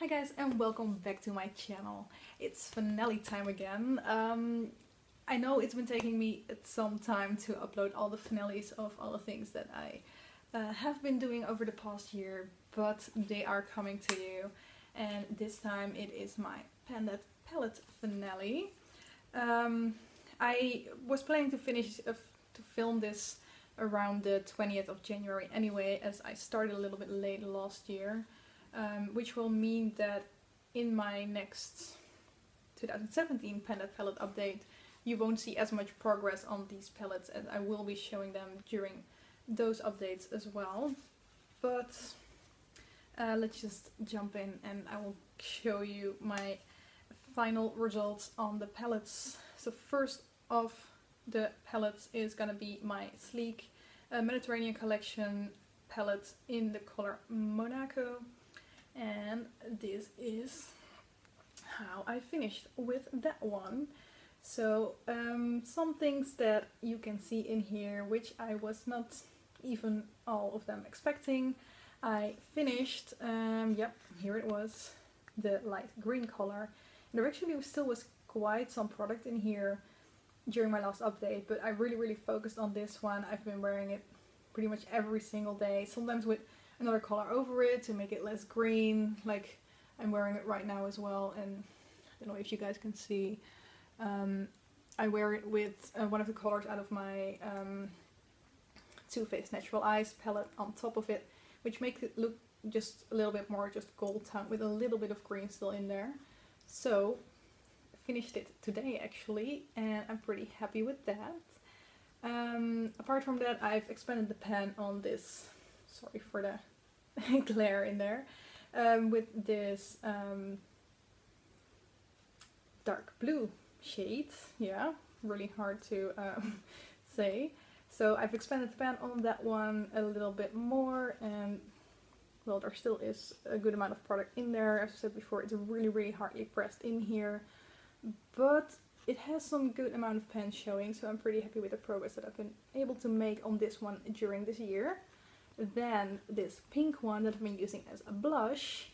Hi guys and welcome back to my channel. It's finale time again. I know it's been taking me some time to upload all the finales of all the things that I have been doing over the past year, but they are coming to you, and this time it is my palette finale. I was planning to finish to film this around the 20th of January anyway, as I started a little bit late last year. Which will mean that in my next 2017 palette update you won't see as much progress on these palettes, as I will be showing them during those updates as well. But let's just jump in and I will show you my final results on the palettes. So first of the palettes is gonna be my sleek Mediterranean collection palette in the color Monaco. And this is how I finished with that one. So some things that you can see in here, which I was not even all of them expecting. I finished, yep, here it was, the light green color. And there actually still was quite some product in here during my last update, but I really focused on this one. I've been wearing it pretty much every single day, sometimes with another color over it to make it less green, like I'm wearing it right now as well. And I don't know if you guys can see, I wear it with one of the colors out of my Too Faced Natural Eyes palette on top of it, which makes it look just a little bit more just gold tone with a little bit of green still in there. So I finished it today actually, and I'm pretty happy with that. Apart from that, I've expanded the pan on this, sorry for the glare in there, with this dark blue shade. Yeah, really hard to say. So I've expanded the pan on that one a little bit more, and well, there still is a good amount of product in there. As I said before, it's really hardly pressed in here, but it has some good amount of pan showing, so I'm pretty happy with the progress that I've been able to make on this one during this year. Then this pink one that I've been using as a blush,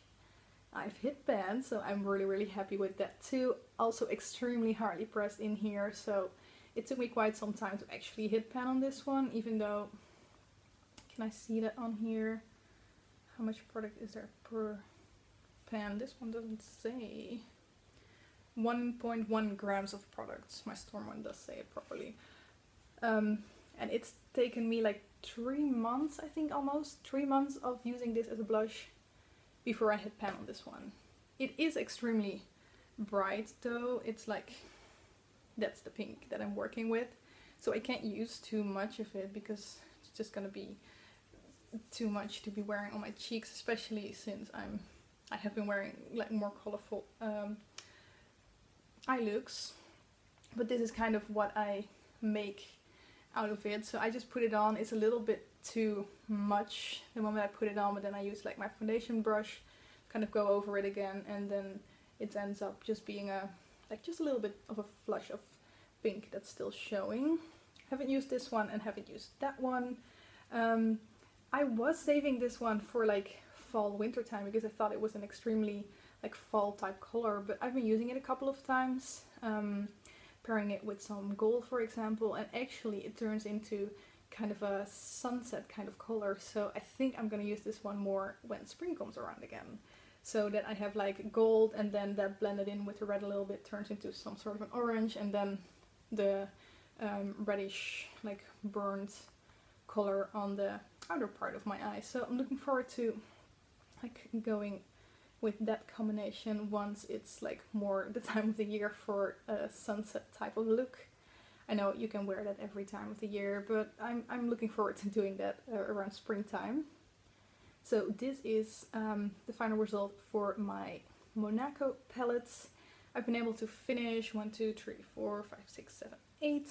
I've hit pan, so I'm really happy with that too. Also extremely hardly pressed in here, so it took me quite some time to actually hit pan on this one, even though, can I see that on here? How much product is there per pan? This one doesn't say. 1.1 grams of products. My Storm one does say it properly. And it's taken me like 3 months, I think, almost 3 months of using this as a blush before I hit pan on this one. It is extremely bright though. It's like, that's the pink that I'm working with, so I can't use too much of it because it's just gonna be too much to be wearing on my cheeks, especially since I have been wearing like more colorful eye looks. But this is kind of what I make out of it, so I just put it on. It's a little bit too much the moment I put it on, but then I use like my foundation brush, kind of go over it again, and then it ends up just being just a little bit of a flush of pink that's still showing. Haven't used this one and haven't used that one. I was saving this one for like fall winter time because I thought it was an extremely like fall type color, but I've been using it a couple of times, pairing it with some gold for example, and actually it turns into kind of a sunset kind of color. So I think I'm gonna use this one more when spring comes around again, so that I have like gold, and then that blended in with the red a little bit turns into some sort of an orange, and then the reddish like burnt color on the outer part of my eye. So I'm looking forward to like going with that combination once it's like more the time of the year for a sunset type of look. I know you can wear that every time of the year, but I'm looking forward to doing that around springtime. So this is the final result for my Monaco palettes. I've been able to finish 1, 2, 3, 4, 5, 6, 7, 8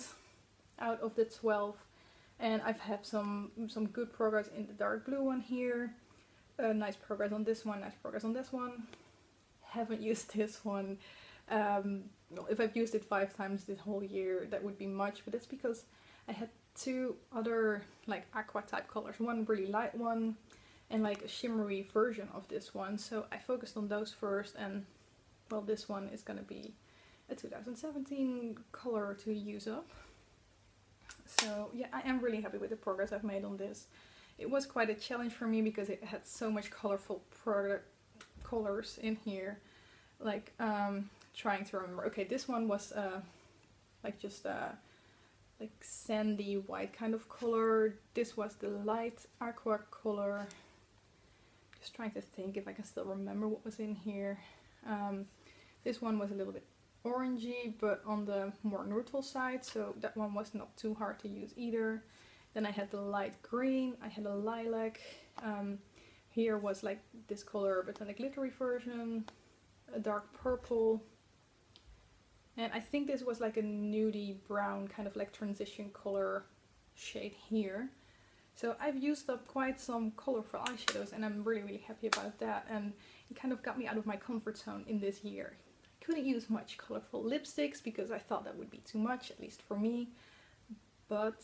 out of the 12, and I've had some good progress in the dark blue one here. Nice progress on this one, nice progress on this one. Haven't used this one. If I've used it 5 times this whole year, that would be much, but that's because I had 2 other like aqua type colors. One really light one and like a shimmery version of this one. So I focused on those first, and well, this one is gonna be a 2017 color to use up. So yeah, I am really happy with the progress I've made on this. It was quite a challenge for me because it had so much colorful colors in here. Like trying to remember. Okay, this one was like just like sandy white kind of color. This was the light aqua color. Just trying to think if I can still remember what was in here. This one was a little bit orangey, but on the more neutral side, so that one was not too hard to use either. Then I had the light green, I had a lilac. Here was like this color, but then a glittery version, a dark purple. And I think this was like a nudie brown kind of like transition color shade here. So I've used up quite some colorful eyeshadows, and I'm really happy about that. And it kind of got me out of my comfort zone in this year. I couldn't use much colorful lipsticks because I thought that would be too much, at least for me. But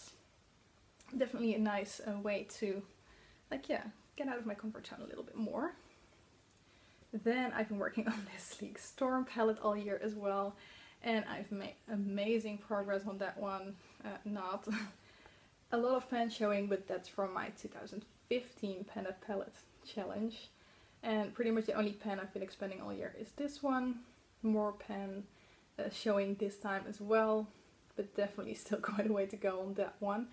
definitely a nice way to, like, yeah, get out of my comfort zone a little bit more. Then I've been working on this Sleek Storm palette all year as well. And I've made amazing progress on that one. Not a lot of pan showing, but that's from my 2015 pan palette challenge. And pretty much the only pen I've been expanding all year is this one. More pen showing this time as well, but definitely still quite a way to go on that one.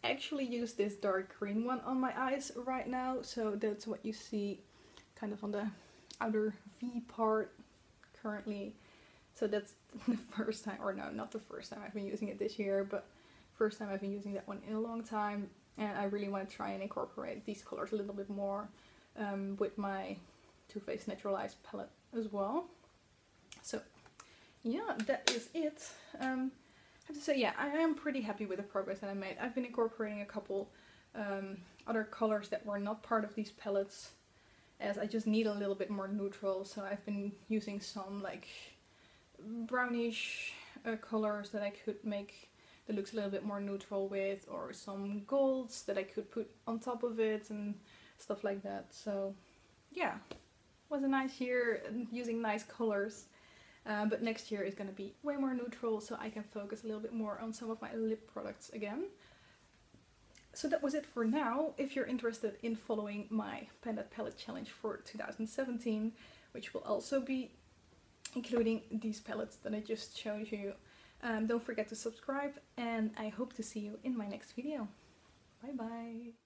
I've actually used this dark green one on my eyes right now, so that's what you see kind of on the outer V part currently. So that's the first time, or no, not the first time I've been using it this year, but first time I've been using that one in a long time. And I really want to try and incorporate these colors a little bit more with my Too Faced Naturalized palette as well. So yeah, that is it. I have to say, yeah, I am pretty happy with the progress that I made. I've been incorporating a couple other colors that were not part of these palettes, as I just need a little bit more neutral. So I've been using some like brownish colors that I could make the looks a little bit more neutral with, or some golds that I could put on top of it and stuff like that. So yeah, it was a nice year using nice colors. But next year is going to be way more neutral, so I can focus a little bit more on some of my lip products again. So that was it for now. If you're interested in following my Pan Palette Challenge for 2017, which will also be including these palettes that I just showed you, don't forget to subscribe, and I hope to see you in my next video. Bye bye!